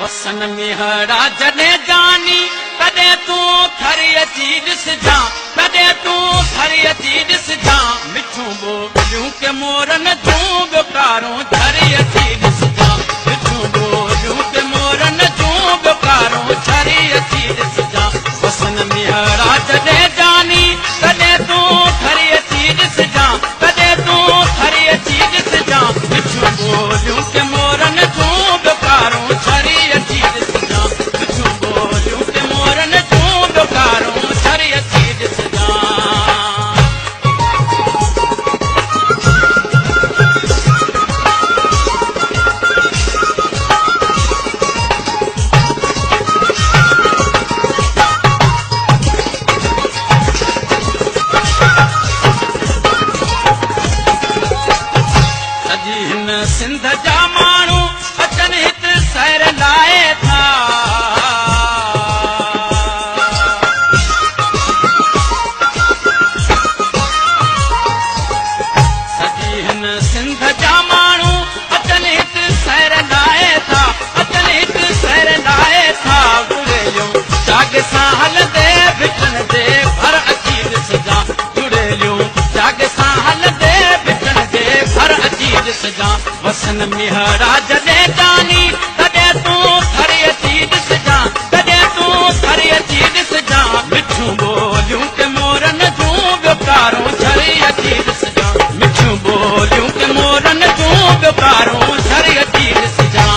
वसन मेहरा जॾहिं जानी तॾहिं तूं थर अची ॾिसजां तॾहिं तूं थर अची ॾिसजां मिठूं ॿोलियूं के मोरन जूं ॿियोकारूं थर अची ॾिसजां मिठूं ॿोलियूं के मोरन जूं ॿियोकारूं थर अची ॾिसजां वसन मेहरा जॾहिं जानी तॾहिं तूं थर अची ॾिसजां तॾहिं तूं थर अची ॾिसजां मिठूं ॿोलियूं के मोरन जूं ॿियोकारूं थर अची ॾिसजां मिठूं ॿोलियूं के मोरन जूं ॿियोकारूं थर अची ॾिसजां सिंध जा माण्हू अचनि हिते सैर लाइ था सॼी हिन सिंध जा माण्हू अचनि हिते सैर लाइ था अचनि हिते सैर लाइ था जुड़ेलियूं जाग सां हलंदे भिटन जे घर अची ॾिसजां जुड़ेलियूं जाग सां हलंदे भिटन जे घर अची ॾिसजां वसन मेहरा जॾहिं जानी तॾहिं तूं थर अची ॾिसजां तॾहिं तूं थर अची ॾिसजां मिठूं ॿोलियूं के मोरन जूं ॿियोकारूं थर अची ॾिसजां मिठूं ॿोलियूं के मोरन जूं ॿियोकारूं थर अची ॾिसजां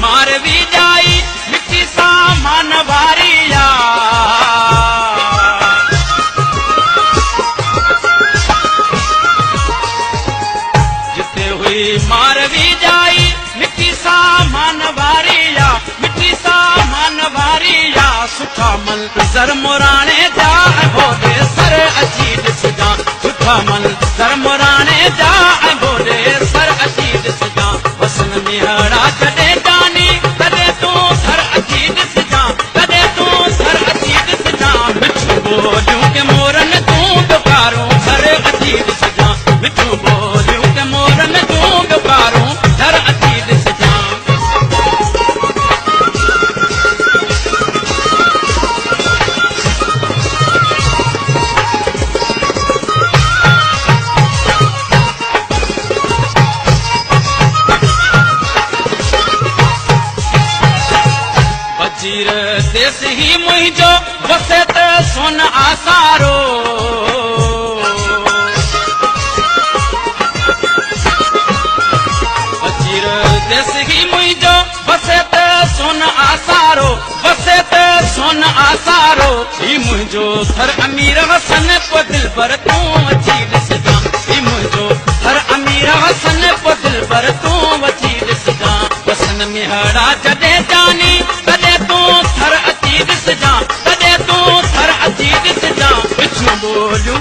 मारवी जाई मिट्टी सामान वारिया जिते हुई मारवी जाई मिट्टी सामान वारिया मिट्टी सामान वारिया सुठा मंज़र मुराणे जा होॾे सर अची ॾिसजां सुठा मंज़र मुराणे जा होॾे सर अची ॾिसजां वसन मेहरा जॾहिं जानी तॾहिं तूं थर अची ॾिसजां तॾहिं तूं थर अची ॾिसजां मिठूं ॿोलियूं के मोरन जूं ॿियोकारूं थर अची ॾिसजां मिठूं ॿोलियूं के मोरन जूं ॿियोकारूं थर अची ॾिसजां वजीर देश ही मुंहिंजो वसे त सोन आसारो वजीर देश ही मुंहिंजो वसे त सोन आसारो वसे त सोन आसारो ही मुंहिंजो थर अमीर वसन पोइ दिलबर तूं अची ॾिसजां ही मुंहिंजो थर अमीर वसन पोइ दिलबर तूं अची ॾिसजां वसन मेहरा जॾहिं जानी तॾहिं तूं थर अची ॾिसजां तॾहिं तूं थर अची ॾिसजां मिठूं ॿोलियूं